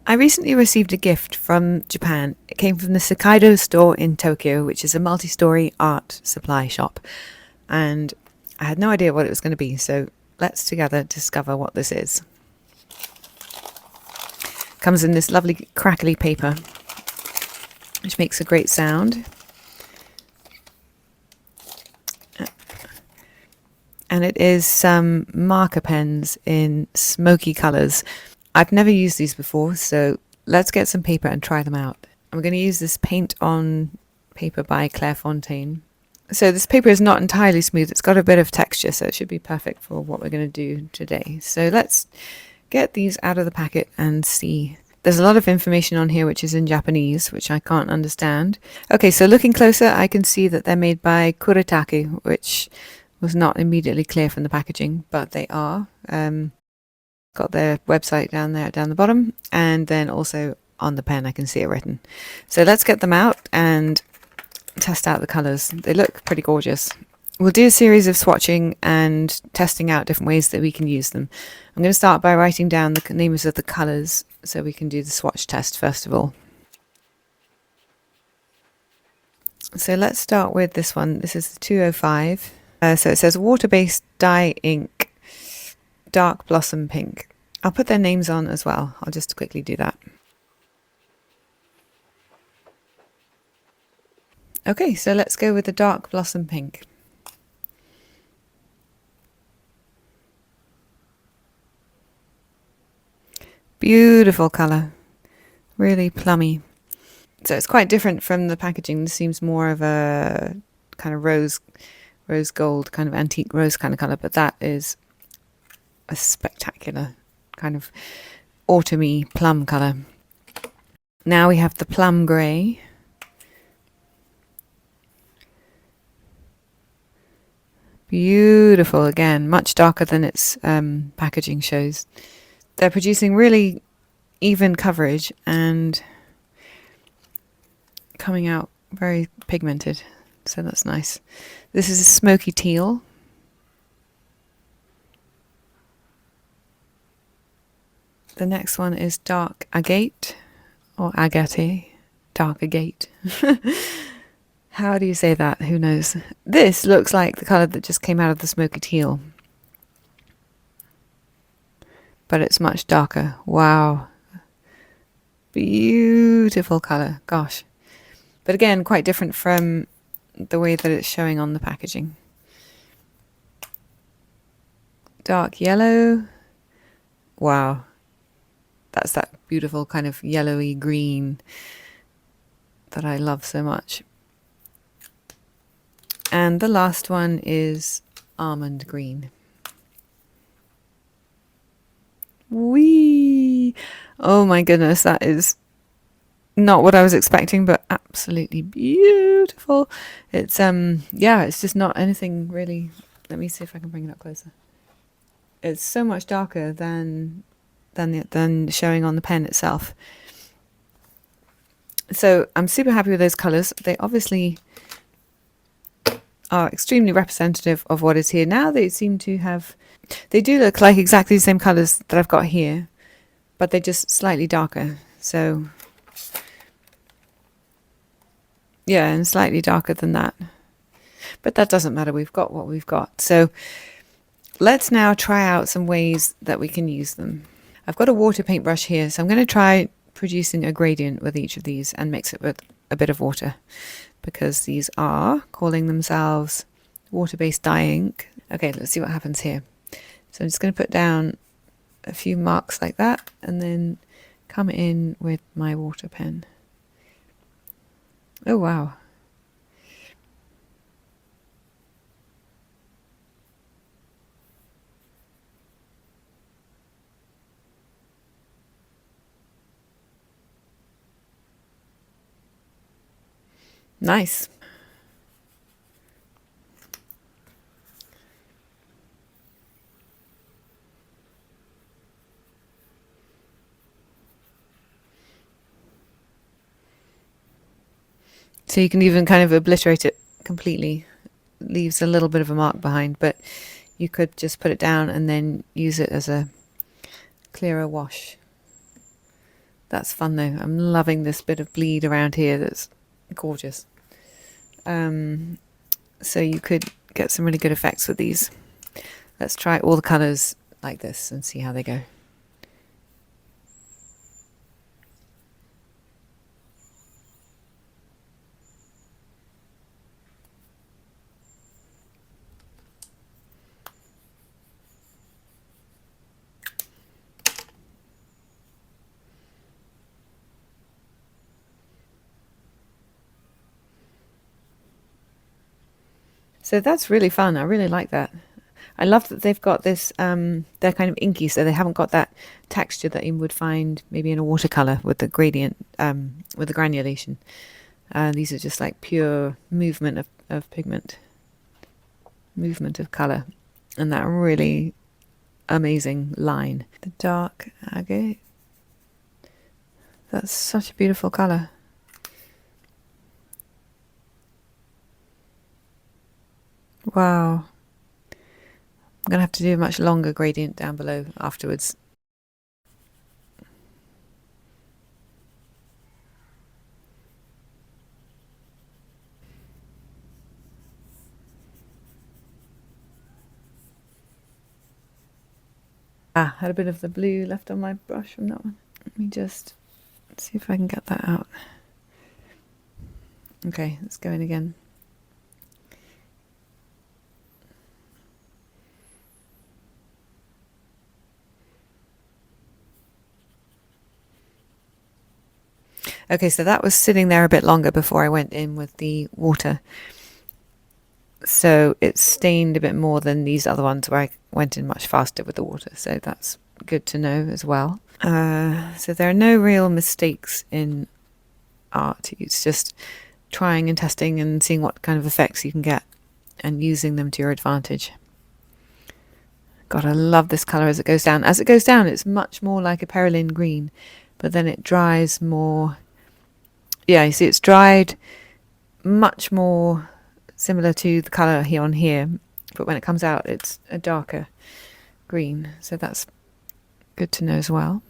I recently received a gift from Japan. It came from the Sakaido store in Tokyo, which is a multi-story art supply shop. And I had no idea what it was going to be, so let's together discover what this is. It comes in this lovely crackly paper, which makes a great sound. And it is some marker pens in smoky colours. I've never used these before, so let's get some paper and try them out. I'm going to use this paint on paper by Clairefontaine. So this paper is not entirely smooth, it's got a bit of texture, so it should be perfect for what we're going to do today. So let's get these out of the packet and see. There's a lot of information on here which is in Japanese, which I can't understand. Okay, so looking closer, I can see that they're made by Kuratake, which was not immediately clear from the packaging, but they are. Got their website down there, down the bottom, and then also on the pen I can see it written. So let's get them out and test out the colours. They look pretty gorgeous. We'll do a series of swatching and testing out different ways that we can use them. I'm going to start by writing down the names of the colours so we can do the swatch test first of all. So let's start with this one. This is the 205. So it says water-based dye ink, dark blossom pink. I'll put their names on as well. I'll just quickly do that. Okay, so let's go with the dark blossom pink. Beautiful colour, really plummy. So it's quite different from the packaging. This seems more of a kind of rose gold, kind of antique rose kind of colour, but that is a spectacular kind of autumny plum colour. Now we have the plum grey. Beautiful again, much darker than its packaging shows. They're producing really even coverage and coming out very pigmented, so that's nice. This is a smoky teal. The next one is dark agate, or agate, dark agate. How do you say that? Who knows? This looks like the colour that just came out of the smoky teal, but it's much darker. Wow. Beautiful colour, gosh. But again, quite different from the way that it's showing on the packaging. Dark yellow. Wow. That's that beautiful kind of yellowy green that I love so much. And the last one is almond green. Whee! Oh my goodness, that is not what I was expecting, but absolutely beautiful. It's yeah, it's just not anything really. Let me see if I can bring it up closer. It's so much darker than showing on the pen itself. So I'm super happy with those colours. They obviously are extremely representative of what is here. Now they seem to have, they do look like exactly the same colours that I've got here, but they're just slightly darker. So yeah, and slightly darker than that. But that doesn't matter, we've got what we've got. So let's now try out some ways that we can use them. I've got a water paintbrush here, so I'm going to try producing a gradient with each of these and mix it with a bit of water, because these are calling themselves water-based dye ink. Okay, let's see what happens here. So I'm just going to put down a few marks like that and then come in with my water pen. Oh wow. Nice. So you can even kind of obliterate it completely. It leaves a little bit of a mark behind, but you could just put it down and then use it as a clearer wash. That's fun though. I'm loving this bit of bleed around here. That's gorgeous. So you could get some really good effects with these. Let's try all the colours like this and see how they go. So that's really fun. I really like that. I love that they've got this, they're kind of inky, so they haven't got that texture that you would find maybe in a watercolor with the gradient, with the granulation. These are just like pure movement of pigment, movement of color, and that really amazing line. The dark agate. That's such a beautiful color. Wow. I'm going to have to do a much longer gradient down below afterwards. Had a bit of the blue left on my brush from that one. Let me just see if I can get that out. Okay, let's go in again. Okay, so that was sitting there a bit longer before I went in with the water. So it stained a bit more than these other ones where I went in much faster with the water. So that's good to know as well. So there are no real mistakes in art. It's just trying and testing and seeing what kind of effects you can get and using them to your advantage. God, I love this colour as it goes down. As it goes down, it's much more like a perylene green, but then it dries more. Yeah, you see it's dried much more similar to the colour here on here, but when it comes out it's a darker green, so that's good to know as well.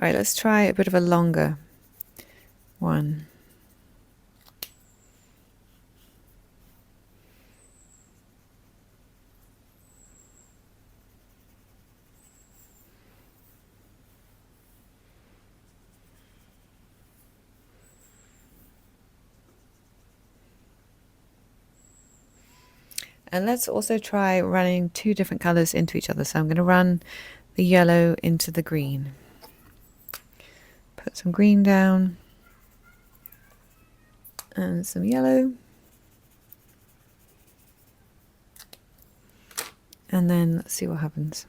Alright, let's try a bit of a longer one. And let's also try running two different colours into each other. So I'm going to run the yellow into the green. Put some green down and some yellow. And then let's see what happens.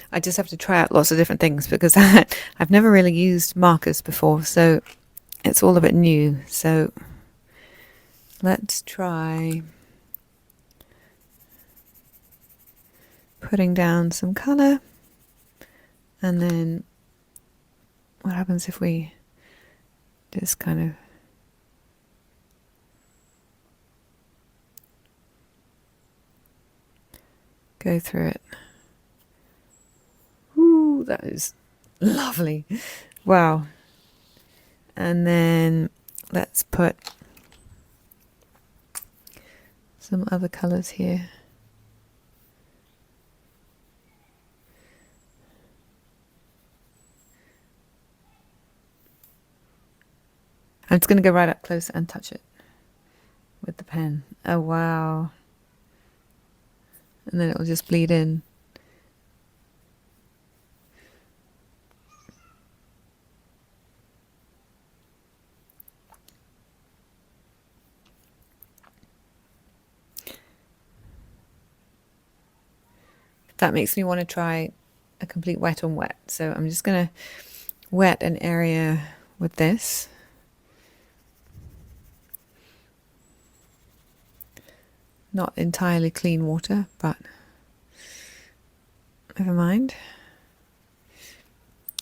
I just have to try out lots of different things because I've never really used markers before, so it's all a bit new. So let's try putting down some colour, and then what happens if we just kind of go through it. Ooh, that is lovely. Wow. And then let's put some other colours here. I'm just going to go right up close and touch it with the pen. Oh, wow. And then it will just bleed in. That makes me want to try a complete wet on wet. So I'm just going to wet an area with this. Not entirely clean water, but never mind.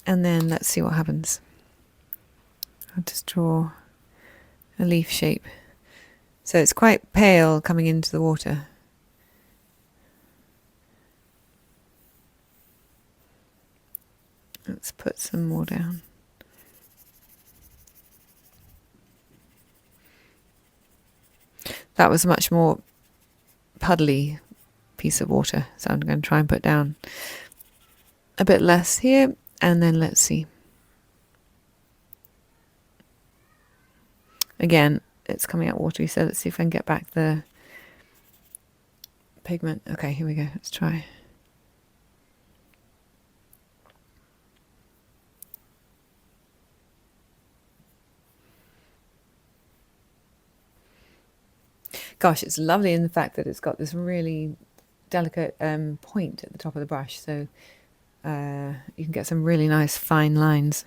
And then let's see what happens. I'll just draw a leaf shape. So it's quite pale coming into the water. Let's put some more down. That was a much more puddly piece of water, so I'm going to try and put down a bit less here, and then let's see. Again, it's coming out watery, so let's see if I can get back the pigment. Okay, here we go. Let's try. Gosh, it's lovely in the fact that it's got this really delicate point at the top of the brush, so you can get some really nice fine lines.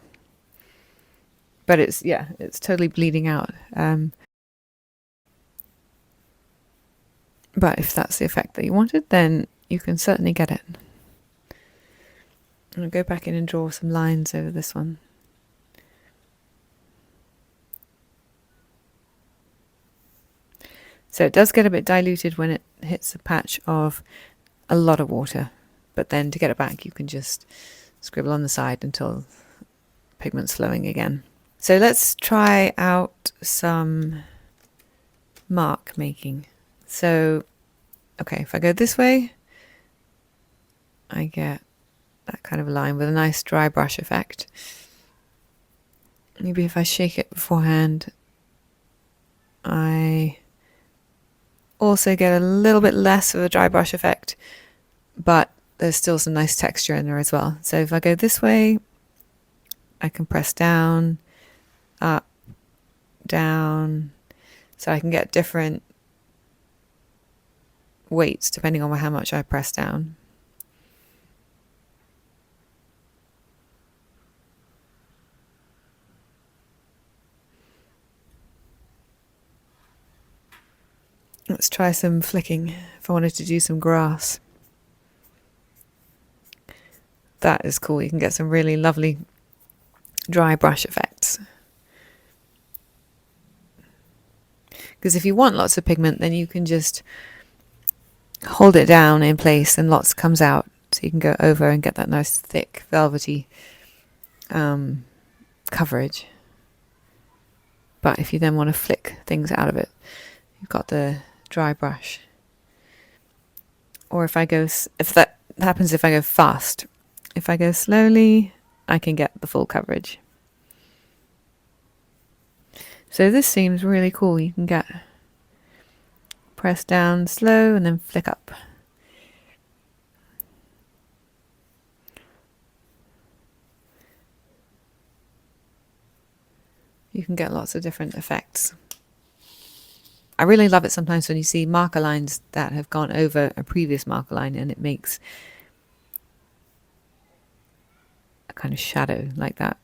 But it's, yeah, it's totally bleeding out. But if that's the effect that you wanted, then you can certainly get it. I'm going to go back in and draw some lines over this one. So it does get a bit diluted when it hits a patch of a lot of water, but then to get it back you can just scribble on the side until pigment's flowing again. So let's try out some mark making. So, okay, if I go this way, I get that kind of line with a nice dry brush effect. Maybe if I shake it beforehand, I also get a little bit less of a dry brush effect, but there's still some nice texture in there as well. So if I go this way, I can press down, up, down, so I can get different weights depending on how much I press down. Let's try some flicking if I wanted to do some grass. That is cool. You can get some really lovely dry brush effects. Because if you want lots of pigment, then you can just hold it down in place and lots comes out. So you can go over and get that nice thick velvety coverage. But if you then want to flick things out of it, you've got the dry brush. Or if that happens if I go fast. If I go slowly, I can get the full coverage. So this seems really cool. You can get press down slow and then flick up. You can get lots of different effects. I really love it sometimes when you see marker lines that have gone over a previous marker line and it makes a kind of shadow like that.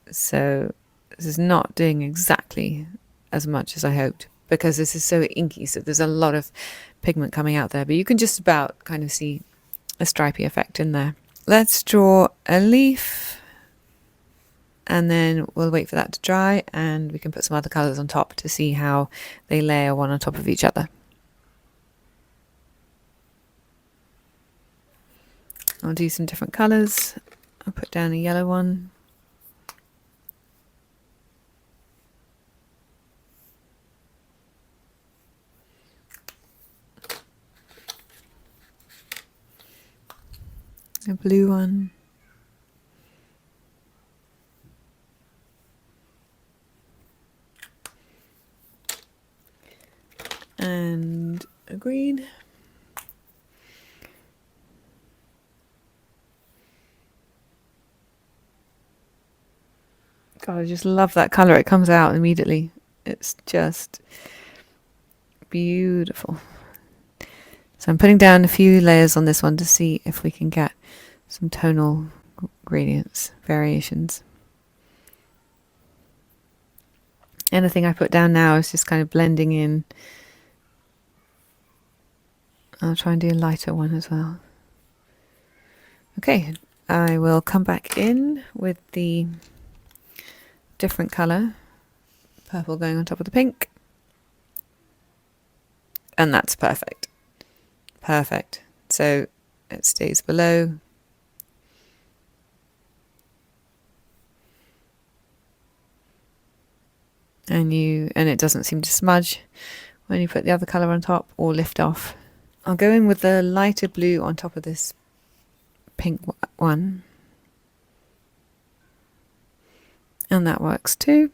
So this is not doing exactly as much as I hoped because this is so inky, so there's a lot of pigment coming out there, but you can just about kind of see a stripy effect in there. Let's draw a leaf and then we'll wait for that to dry and we can put some other colours on top to see how they layer one on top of each other. I'll do some different colours. I'll put down a yellow one. A blue one. And a green. God, I just love that colour. It comes out immediately. It's just beautiful. So I'm putting down a few layers on this one to see if we can get some tonal gradients, variations. Anything I put down now is just kind of blending in. I'll try and do a lighter one as well. Okay, I will come back in with the different colour, purple going on top of the pink. And that's perfect. Perfect. So it stays below. And it doesn't seem to smudge when you put the other colour on top or lift off. I'll go in with the lighter blue on top of this pink one. And that works too.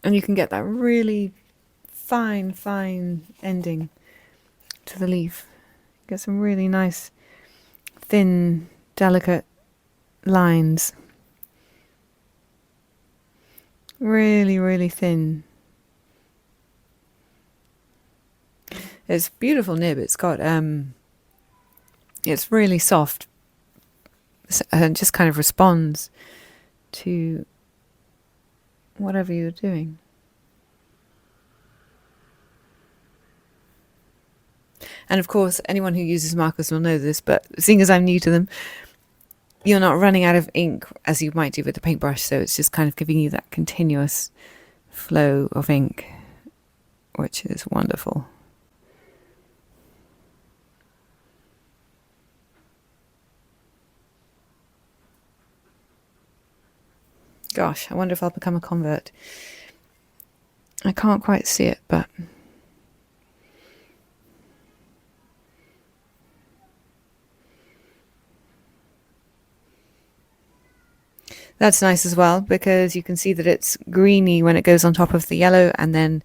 And you can get that really fine ending to the leaf. Get some really nice, thin, delicate lines. Really thin. It's a beautiful nib. It's got it's really soft and just kind of responds to whatever you're doing. And of course, anyone who uses markers will know this, but seeing as I'm new to them, you're not running out of ink as you might do with a paintbrush, so it's just kind of giving you that continuous flow of ink, which is wonderful. Gosh, I wonder if I'll become a convert. I can't quite see it, but that's nice as well, because you can see that it's greeny when it goes on top of the yellow, and then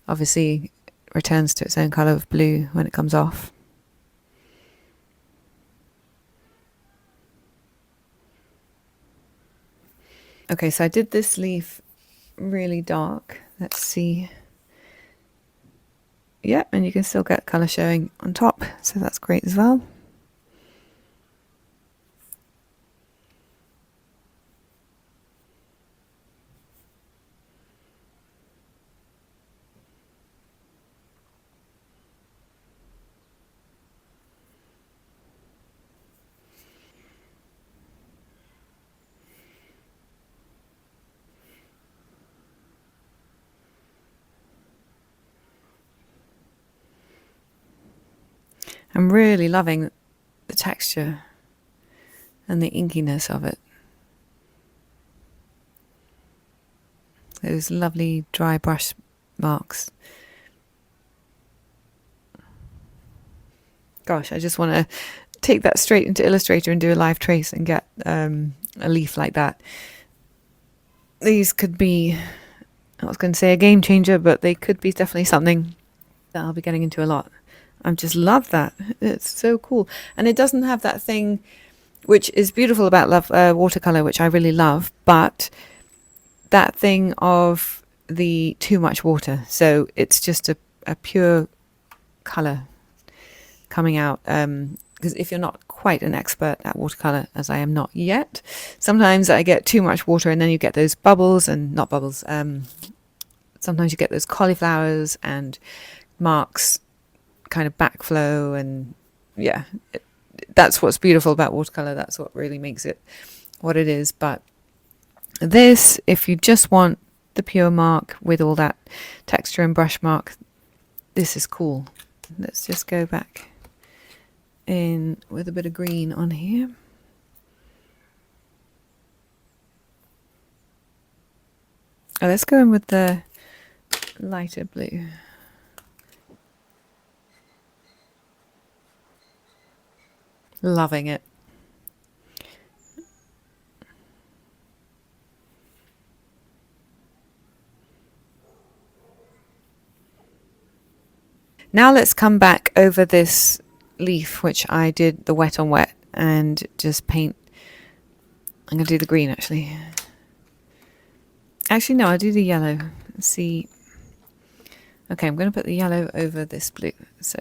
obviously returns to its own colour of blue when it comes off. Okay, so I did this leaf really dark. Let's see. Yeah, and you can still get colour showing on top, so that's great as well. I'm really loving the texture and the inkiness of it. Those lovely dry brush marks. Gosh, I just want to take that straight into Illustrator and do a live trace and get a leaf like that. These could be, I was going to say a game changer, but they could be definitely something that I'll be getting into a lot. I just love that. It's so cool. And it doesn't have that thing which is beautiful about watercolor, which I really love, but that thing of the too much water. So it's just a pure color coming out. Because if you're not quite an expert at watercolor, as I am not yet, sometimes I get too much water and then you get those bubbles, and not bubbles. Sometimes you get those cauliflowers and marks, kind of backflow, and yeah, that's what's beautiful about watercolor. That's what really makes it what it is. But this, if you just want the pure mark with all that texture and brush mark, this is cool. Let's just go back in with a bit of green on here. Oh, let's go in with the lighter blue. Loving it. Now let's come back over this leaf, which I did the wet on wet, and just paint I'm going to do the green actually. Actually, no, I'll do the yellow. Let's see. Okay, I'm going to put the yellow over this blue. So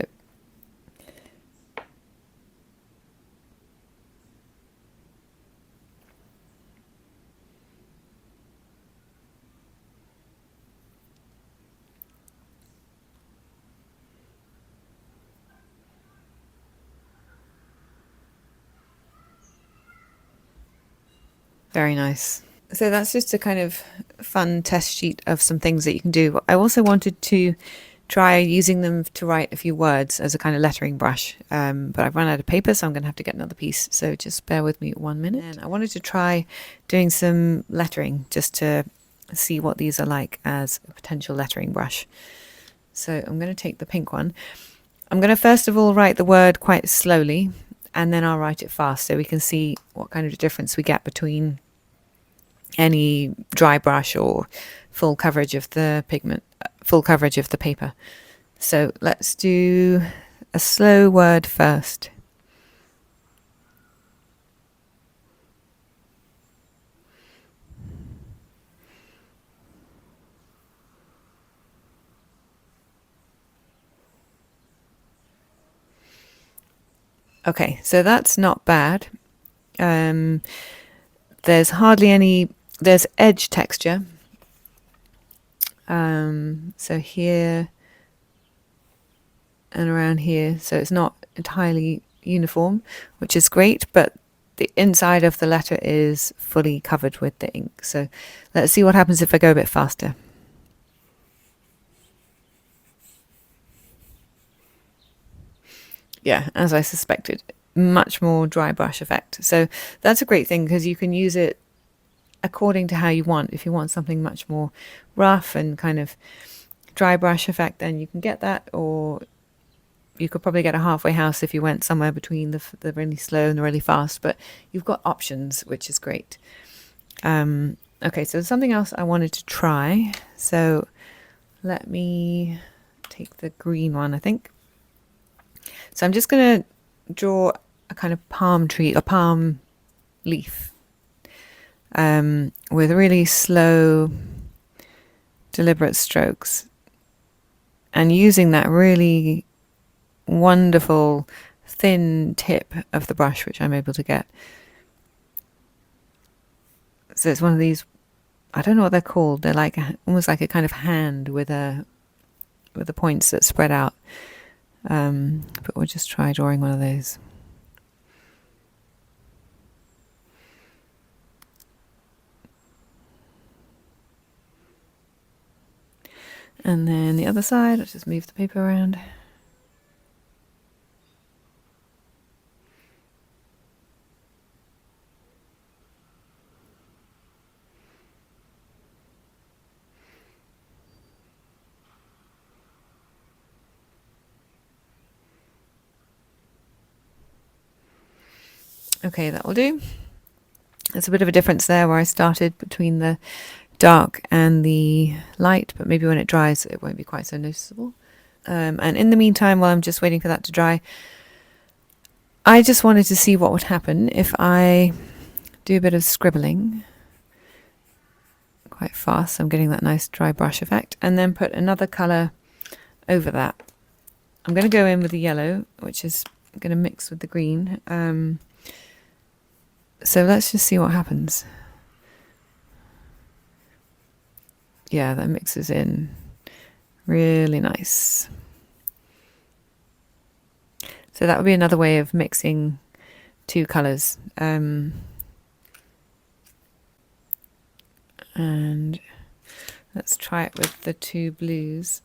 very nice. So that's just a kind of fun test sheet of some things that you can do. I also wanted to try using them to write a few words as a kind of lettering brush, but I've run out of paper, so I'm going to have to get another piece. So just bear with me 1 minute. And I wanted to try doing some lettering just to see what these are like as a potential lettering brush. So I'm going to take the pink one. I'm going to first of all write the word quite slowly, and then I'll write it fast so we can see what kind of difference we get between any dry brush or full coverage of the pigment, full coverage of the paper. So let's do a slow word first. Okay, so that's not bad. There's hardly any, there's edge texture. So here and around here, so it's not entirely uniform, which is great, but the inside of the letter is fully covered with the ink. So let's see what happens if I go a bit faster. Yeah, as I suspected, much more dry brush effect. So that's a great thing because you can use it according to how you want. If you want something much more rough and kind of dry brush effect, then you can get that, or you could probably get a halfway house if you went somewhere between the really slow and the really fast, but you've got options, which is great. Okay, so something else I wanted to try. So let me take the green one, I think. So I'm just going to draw a kind of palm tree, a palm leaf, with really slow, deliberate strokes, and using that really wonderful thin tip of the brush which I'm able to get. So it's one of these, I don't know what they're called, they're like almost like a kind of hand with the points that spread out, but we'll just try drawing one of those. And then the other side, let's just move the paper around. Okay, that will do. There's a bit of a difference there where I started between the dark and the light, but maybe when it dries it won't be quite so noticeable. And in the meantime, while I'm just waiting for that to dry, I just wanted to see what would happen if I do a bit of scribbling quite fast. So I'm getting that nice dry brush effect, and then put another colour over that. I'm going to go in with the yellow, which is going to mix with the green. So let's just see what happens. Yeah, that mixes in really nice. So that would be another way of mixing two colours. And let's try it with the two blues.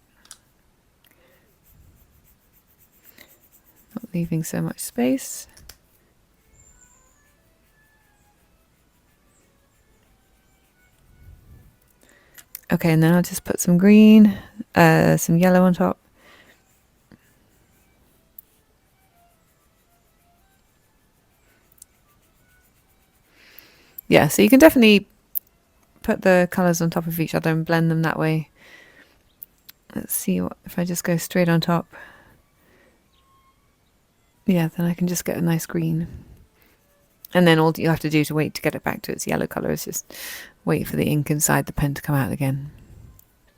Not leaving so much space. Okay, and then I'll just put some green, some yellow on top. Yeah, so you can definitely put the colours on top of each other and blend them that way. Let's see what if I just go straight on top. Yeah, then I can just get a nice green. And then all you have to do to wait to get it back to its yellow colour is just wait for the ink inside the pen to come out again.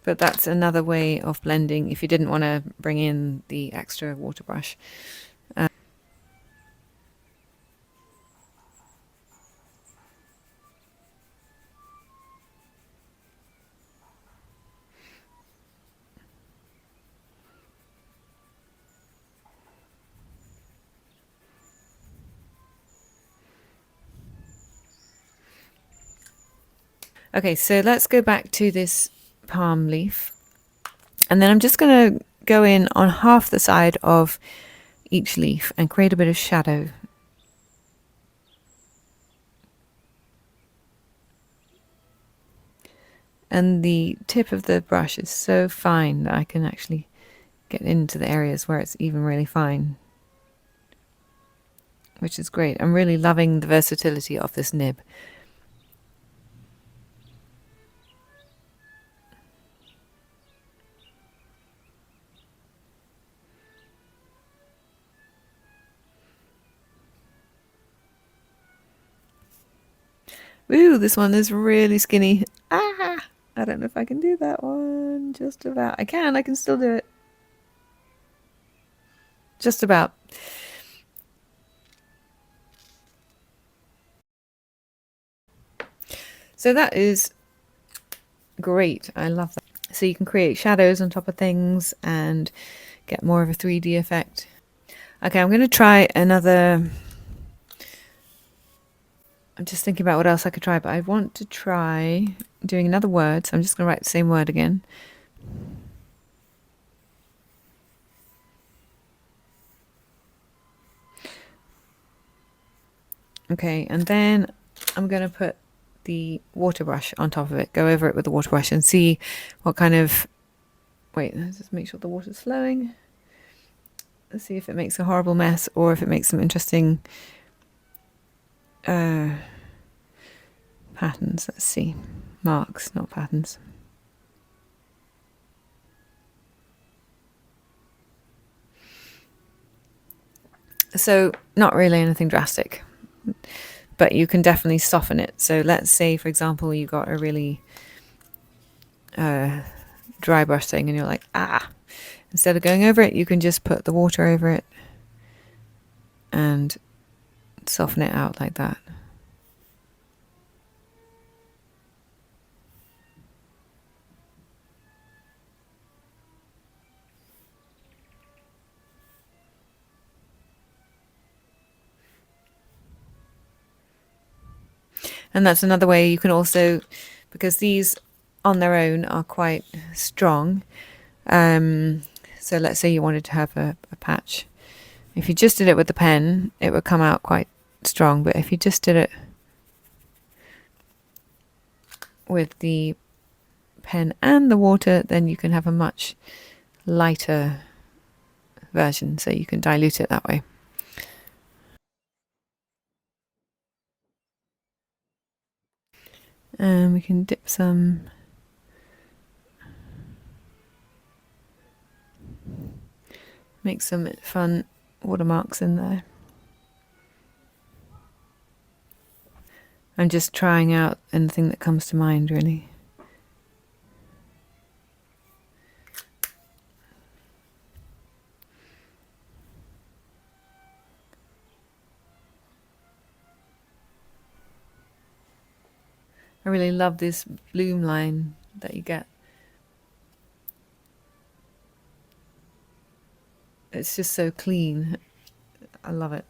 But that's another way of blending if you didn't want to bring in the extra water brush. Okay, so let's go back to this palm leaf. And then I'm just going to go in on half the side of each leaf and create a bit of shadow. And the tip of the brush is so fine that I can actually get into the areas where it's even really fine, which is great. I'm really loving the versatility of this nib. Ooh, this one is really skinny. Ah, I don't know if I can do that one. Just about. I can still do it. Just about. So that is great. I love that. So you can create shadows on top of things and get more of a 3D effect. Okay, I'm going to try another. I'm just thinking about what else I could try, but I want to try doing another word. So I'm just going to write the same word again. Okay, and then I'm going to put the water brush on top of it, go over it with the water brush and see what kind of, wait, let's just make sure the water's flowing. Let's see if it makes a horrible mess or if it makes some interesting patterns. Let's see. Marks, not patterns. So not really anything drastic, but you can definitely soften it. So let's say, for example, you got a really dry brush thing and you're like, instead of going over it, you can just put the water over it and soften it out like that. And that's another way you can also, because these on their own are quite strong. So let's say you wanted to have a patch. If you just did it with the pen, it would come out quite strong. But if you just did it with the pen and the water, then you can have a much lighter version. So you can dilute it that way. And we can dip some make some fun watermarks in there. I'm just trying out anything that comes to mind, really. I really love this bloom line that you get. It's just so clean. I love it.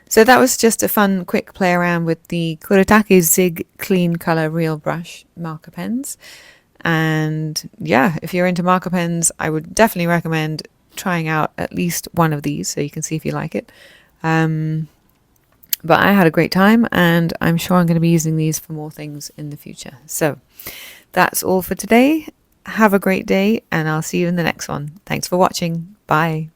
So that was just a fun, quick play around with the Kuratake Zig Clean Color Real Brush marker pens. And yeah, if you're into marker pens, I would definitely recommend trying out at least one of these so you can see if you like it. But I had a great time and I'm sure I'm going to be using these for more things in the future. So that's all for today. Have a great day and I'll see you in the next one. Thanks for watching. Bye.